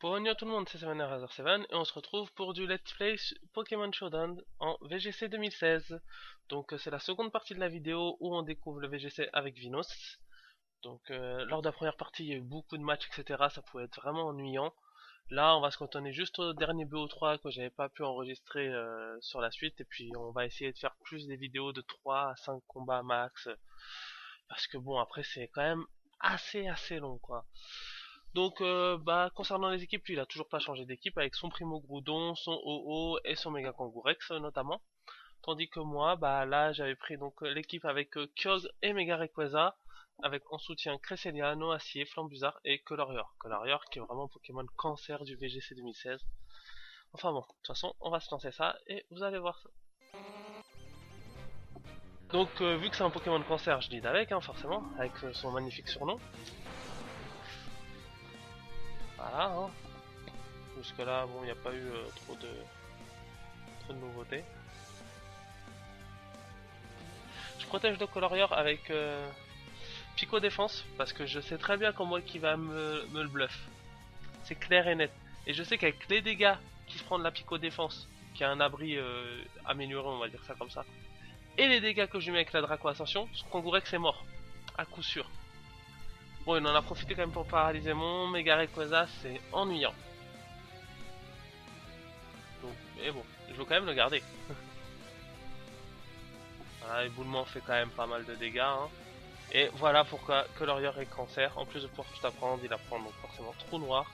Bonjour tout le monde, c'est 7 et on se retrouve pour du Let's Play Pokémon Showdown en VGC 2016. Donc c'est la seconde partie de la vidéo où on découvre le VGC avec Vinos. Donc lors de la première partie il y a eu beaucoup de matchs etc, ça pouvait être vraiment ennuyant. Là on va se cantonner juste au dernier BO3 que j'avais pas pu enregistrer sur la suite. Et puis on va essayer de faire plus des vidéos de 3 à 5 combats max. Parce que bon après c'est quand même assez long quoi. Donc, concernant les équipes, lui, il a toujours pas changé d'équipe avec son Primo Groudon, son OO et son Mega Kangourex notamment. Tandis que moi, là, j'avais pris donc l'équipe avec Kyogre et Mega Rayquaza, avec en soutien Cresselia, Noacier, Flambuzard et Colorior. Colorior qui est vraiment Pokémon cancer du VGC 2016. Enfin bon, de toute façon, on va se lancer ça et vous allez voir ça. Donc, vu que c'est un Pokémon cancer, je lead avec, forcément, avec son magnifique surnom. Voilà, Jusque là, bon, il n'y a pas eu trop de nouveautés. Je protège le Colorior avec Pico Défense, parce que je sais très bien comment qui va me le bluff. C'est clair et net. Et je sais qu'avec les dégâts qui se prend de la Pico Défense, qui a un abri amélioré, on va dire ça comme ça, et les dégâts que je lui mets avec la Draco Ascension, son Kangourex est mort. À coup sûr. Bon, il en a profité quand même pour paralyser mon Mega Rayquaza, c'est ennuyant. Donc, mais bon, je veux quand même le garder. Voilà, éboulement fait quand même pas mal de dégâts. Et voilà pourquoi Colorior est cancer. En plus de pouvoir tout apprendre, il apprend donc forcément Trou Noir.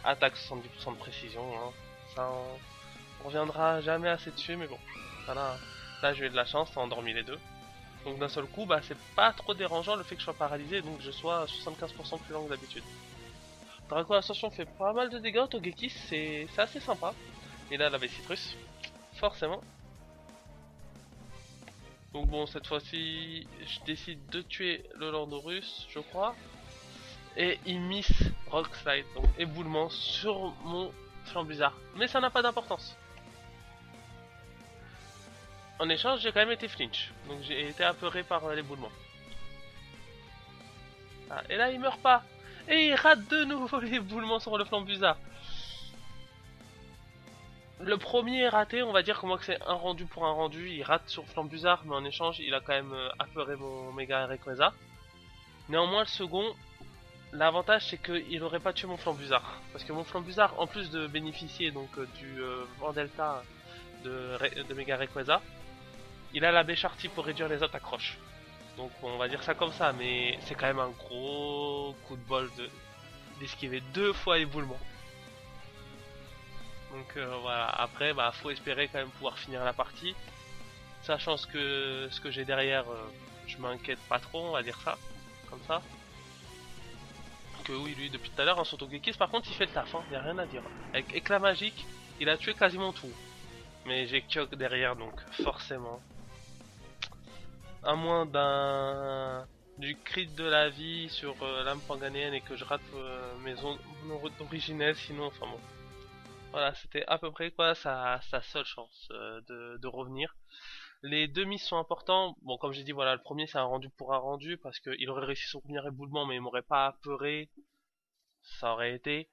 Attaque 70% de précision. Ça, on reviendra jamais assez dessus, mais bon. Voilà, là j'ai eu de la chance, ça a endormi les deux. Donc d'un seul coup, c'est pas trop dérangeant le fait que je sois paralysé, donc je sois 75% plus lent que d'habitude. Draco Ascension fait pas mal de dégâts, Togekiss c'est assez sympa. Et là, la Citrus, forcément. Donc bon, cette fois-ci, je décide de tuer le Landorus, je crois. Et il miss Rock Slide, donc éboulement sur mon Flambuzard. Mais ça n'a pas d'importance. En échange, j'ai quand même été flinch. Donc j'ai été apeuré par l'éboulement. Ah, et là, il meurt pas. Et il rate de nouveau l'éboulement sur le Flambuzard. Le premier est raté, on va dire comment que c'est un rendu pour un rendu. Il rate sur Flambuzard, mais en échange, il a quand même apeuré mon Mega Rayquaza. Néanmoins, le second, l'avantage c'est qu'il aurait pas tué mon Flambuzard. Parce que mon Flambuzard, en plus de bénéficier donc du vent delta de Mega Rayquaza, il a la Béchartie pour réduire les attaques roches. Donc on va dire ça comme ça, mais c'est quand même un gros coup de bol d'esquiver 2 fois éboulement. Donc voilà, après faut espérer quand même pouvoir finir la partie. Sachant ce que j'ai derrière, je m'inquiète pas trop, on va dire ça, comme ça. Que oui, lui depuis tout à l'heure, son Togekiss par contre il fait le taf, y a rien à dire. Avec éclat magique, il a tué quasiment tout. Mais j'ai Kyogre derrière donc forcément. À moins du crit de la vie sur l'âme panganéenne et que je rate mes zones originelles, sinon enfin bon. Voilà, c'était à peu près quoi sa seule chance de revenir. Les demi sont importants. Bon, comme j'ai dit, voilà, le premier c'est un rendu pour un rendu parce qu'il aurait réussi son premier éboulement, mais il m'aurait pas apeuré. Ça aurait été.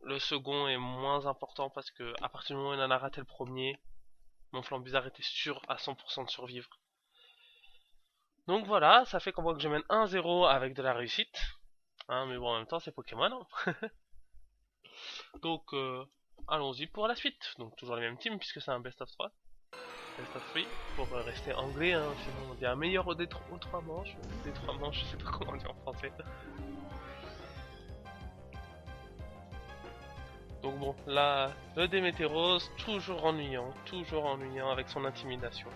Le second est moins important parce que à partir du moment où il en a raté le premier, mon Flambuzard était sûr à 100% de survivre. Donc voilà, ça fait qu'on voit que je mène 1-0 avec de la réussite. Mais bon, en même temps, c'est Pokémon. Donc, allons-y pour la suite. Donc, toujours les mêmes teams puisque c'est un best of 3. Best of 3 pour rester anglais, sinon on dit un meilleur aux 3 manches. Des 3 manches, je sais pas comment on dit en français. Donc bon, là, le Démétéros, toujours ennuyant avec son intimidation.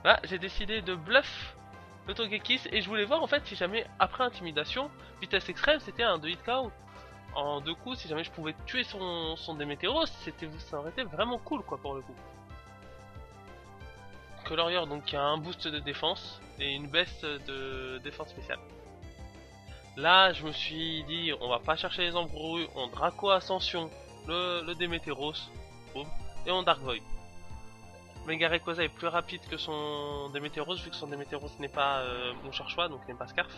Là, j'ai décidé de bluff le Togekiss et je voulais voir en fait si jamais, après intimidation, vitesse extrême, c'était un 2 hit KO. En 2 coups, si jamais je pouvais tuer son Démétéros, ça aurait été vraiment cool quoi pour le coup. Colorior donc qui a un boost de défense et une baisse de défense spéciale. Là, je me suis dit, on va pas chercher les embrouilles, on Draco Ascension, le Démétéros, boum, et on Dark Void. Mega Rayquaza est plus rapide que son Démétéros, vu que son Démétéros n'est pas mon Charchois, donc n'est pas Scarf.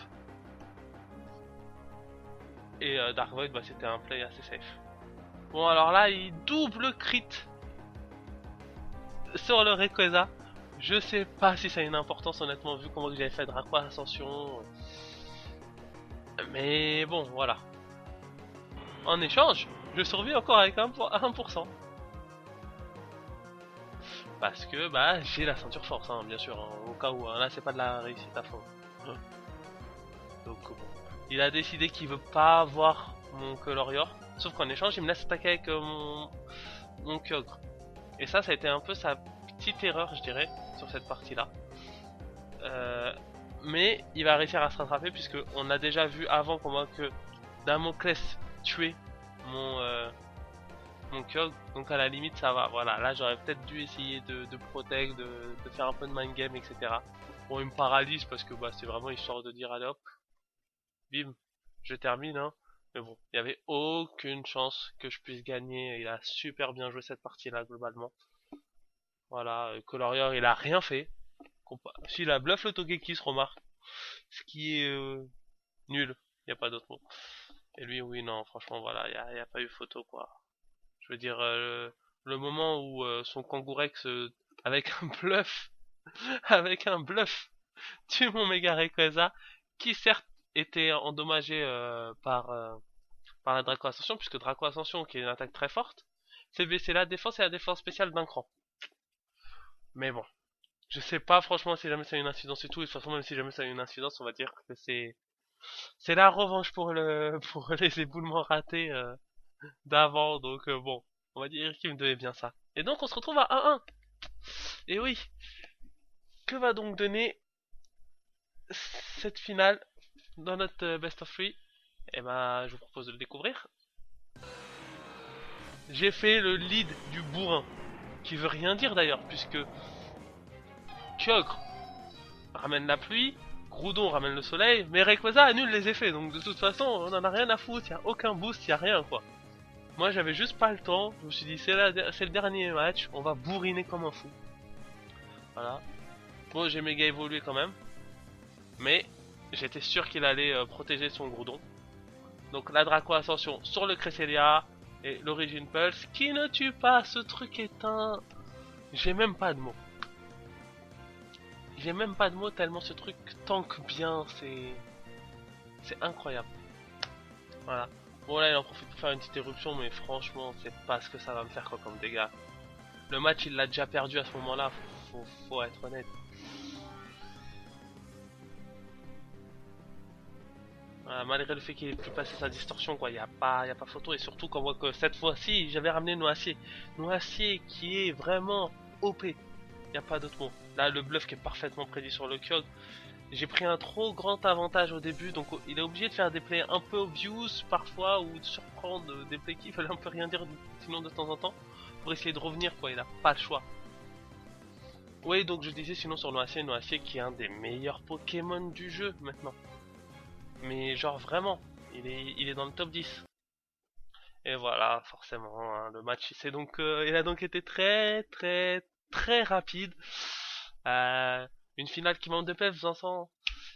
Et Dark Void, bah, c'était un play assez safe. Bon, alors là, il double crit sur le Rayquaza. Je sais pas si ça a une importance, honnêtement, vu comment j'avais fait Draqua Ascension. Mais bon, voilà. En échange, je survis encore avec 1%. Parce que bah j'ai la ceinture force, hein, bien sûr, hein, au cas où. Hein, là, c'est pas de la réussite à fond. Donc bon. Il a décidé qu'il veut pas avoir mon Colorior. Sauf qu'en échange, il me laisse attaquer avec mon Kyogre. Et ça a été un peu sa petite erreur, je dirais, sur cette partie-là. Mais il va réussir à se rattraper, puisque on a déjà vu avant comment que Damoclès tuait mon Kyogre. Donc à la limite, ça va. Voilà, là j'aurais peut-être dû essayer de protect, de faire un peu de mind game, etc. Bon, il me paralyse parce que bah, c'est vraiment histoire de dire allez hop, bim, je termine. Hein. Mais bon, il n'y avait aucune chance que je puisse gagner. Il a super bien joué cette partie-là globalement. Voilà, Colorior il a rien fait. S'il a bluff le Togekiss, se remarque. Ce qui est nul, il n'y a pas d'autre mot. Et lui, oui, non, franchement, voilà, il n'y a pas eu photo quoi. Je veux dire, le moment où son Kangourex, avec un bluff, avec un bluff, tue mon Mega Rayquaza, qui certes était endommagé par la Draco Ascension, puisque Draco Ascension, qui est une attaque très forte, fait baisser la défense et la défense spéciale d'un cran. Mais bon, je sais pas franchement si jamais ça a une incidence et tout, et de toute façon même si jamais ça a une incidence, on va dire que c'est la revanche pour le pour les éboulements ratés d'avant, donc bon, on va dire qu'il me devait bien ça. Et donc on se retrouve à 1-1. Et oui, que va donc donner cette finale dans notre best of 3? Eh ben, je vous propose de le découvrir. J'ai fait le lead du bourrin, qui veut rien dire d'ailleurs, puisque Kyogre ramène la pluie, Groudon ramène le soleil, mais Rayquaza annule les effets, donc de toute façon, on en a rien à foutre, y a aucun boost, y a rien quoi. Moi j'avais juste pas le temps, je me suis dit c'est le dernier match, on va bourriner comme un fou. Voilà. Bon, j'ai méga évolué quand même, mais j'étais sûr qu'il allait protéger son Groudon. Donc la Draco Ascension sur le Cresselia et l'Origin Pulse qui ne tue pas, ce truc est un... J'ai même pas de mots. J'ai même pas de mots tellement ce truc tank bien, c'est incroyable. Voilà. Bon là il en profite pour faire une petite éruption, mais franchement c'est pas ce que ça va me faire quoi comme dégâts. Le match il l'a déjà perdu à ce moment là, faut être honnête. Voilà, malgré le fait qu'il ait pu passer sa distorsion, quoi, y a pas photo. Et surtout qu'on voit que cette fois-ci, j'avais ramené Noacier. Noacier qui est vraiment OP. Y a pas d'autre mot. Là, le bluff qui est parfaitement prédit sur le Kyogre. J'ai pris un trop grand avantage au début, donc il est obligé de faire des plays un peu obvious parfois, ou de surprendre des plays qui veulent un peu rien dire, sinon de temps en temps, pour essayer de revenir, quoi. Il a pas le choix. Oui, donc je disais sinon sur Noacier qui est un des meilleurs Pokémon du jeu maintenant. Mais genre vraiment, il est dans le top 10. Et voilà, forcément, hein, le match il a donc été très très très rapide. Une finale qui manque de peps, Vincent.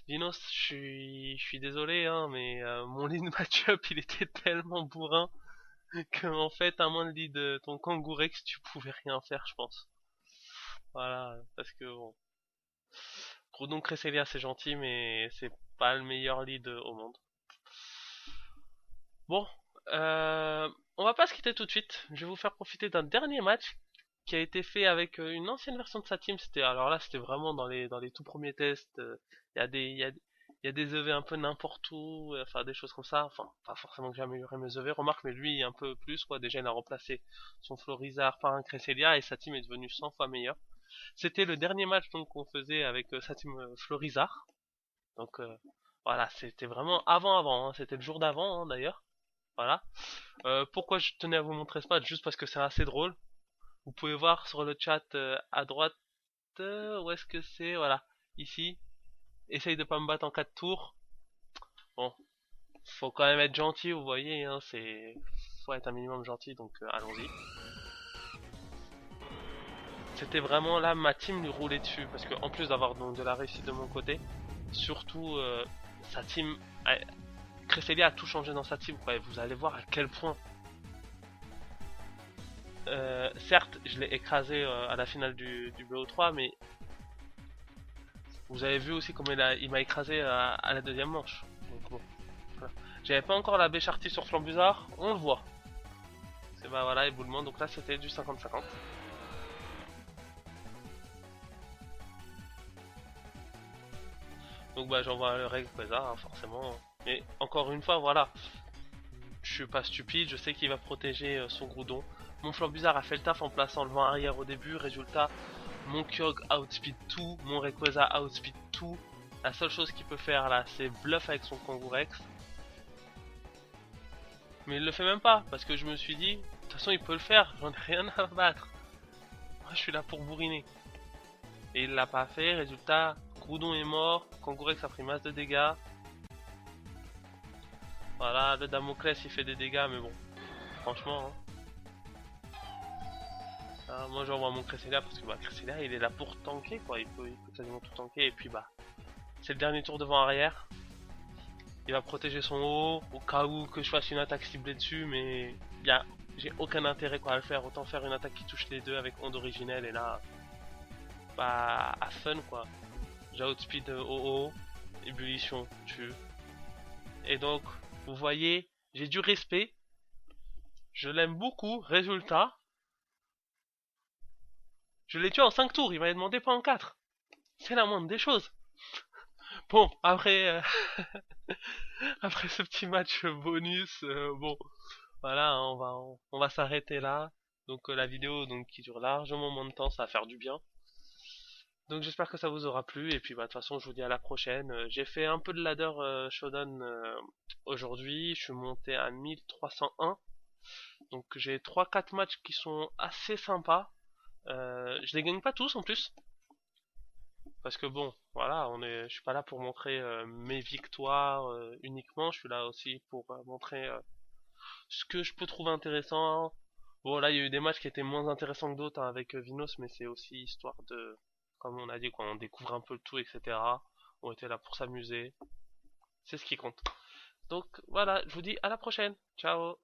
Dinos, je suis désolé, hein, mais mon lead match-up il était tellement bourrin que en fait, à moins de lead ton Kangourex, tu pouvais rien faire, je pense. Voilà, parce que bon. Groudon Cresselia c'est gentil, mais c'est pas le meilleur lead au monde. Bon, on va pas se quitter tout de suite. Je vais vous faire profiter d'un dernier match qui a été fait avec une ancienne version de sa team. Alors là, c'était vraiment dans les tout premiers tests. Il y a il y a des EV un peu n'importe où, enfin des choses comme ça. Enfin, pas forcément que j'ai amélioré mes EV, remarque, mais lui un peu plus quoi. Déjà, il a remplacé son Florizard par un Cresselia et sa team est devenue 100 fois meilleure. C'était le dernier match donc qu'on faisait avec sa team Florizard. Donc voilà, c'était vraiment avant, hein. C'était le jour d'avant hein, d'ailleurs. Voilà. Pourquoi je tenais à vous montrer ce match? Juste parce que c'est assez drôle. Vous pouvez voir sur le chat à droite, où est-ce que c'est? Voilà, ici. Essaye de pas me battre en 4 tours. Bon, faut quand même être gentil, vous voyez, hein, faut être un minimum gentil, donc allons-y. C'était vraiment là, ma team lui roulait dessus, parce que en plus d'avoir donc de la réussite de mon côté, surtout sa team Cresselia a tout changé dans sa team, quoi, et vous allez voir à quel point. Certes, je l'ai écrasé à la finale du BO3, mais vous avez vu aussi comment il m'a écrasé à la deuxième manche. Donc bon, voilà. J'avais pas encore la Béchartie sur Flambuzard, on le voit. C'est bah voilà, éboulement, donc là c'était du 50-50. Donc bah j'envoie le Rayquaza, hein, forcément. Mais encore une fois, voilà, je suis pas stupide, je sais qu'il va protéger son Groudon. Mon Flambuzard a fait le taf en plaçant le vent arrière au début, résultat, mon Kyogre outspeed tout, mon Rayquaza outspeed tout. La seule chose qu'il peut faire là, c'est bluff avec son Kangourex. Mais il le fait même pas, parce que je me suis dit, de toute façon il peut le faire, j'en ai rien à battre. Moi je suis là pour bourriner. Et il l'a pas fait, résultat, Groudon est mort, Kangourex a pris masse de dégâts. Voilà, le Damoclès il fait des dégâts, mais bon, franchement. Moi j'envoie mon Cresselia parce que bah, Cresselia il est là pour tanker quoi, il peut quasiment tout tanker. Et puis bah, c'est le dernier tour devant arrière. Il va protéger son haut au cas où que je fasse une attaque ciblée dessus, mais j'ai aucun intérêt quoi à le faire. Autant faire une attaque qui touche les deux avec onde originelle et là, bah, à fun quoi. J'ai outspeed haut, ébullition, tue. Et donc, vous voyez, j'ai du respect. Je l'aime beaucoup, résultat. Je l'ai tué en 5 tours, il m'avait demandé pas en 4. C'est la moindre des choses. Bon, après ce petit match bonus, bon, voilà, hein, on va s'arrêter là. Donc la vidéo donc, qui dure largement moins de temps, ça va faire du bien. Donc j'espère que ça vous aura plu. Et puis bah, de toute façon, je vous dis à la prochaine. J'ai fait un peu de ladder Shodan aujourd'hui. Je suis monté à 1301. Donc j'ai 3-4 matchs qui sont assez sympas. Je les gagne pas tous en plus. Parce que bon, voilà, je suis pas là pour montrer mes victoires uniquement. Je suis là aussi pour montrer ce que je peux trouver intéressant. Bon, là, il y a eu des matchs qui étaient moins intéressants que d'autres hein, avec Vinos, mais c'est aussi histoire de, comme on a dit, quoi, on découvre un peu le tout, etc. On était là pour s'amuser. C'est ce qui compte. Donc voilà, je vous dis à la prochaine. Ciao.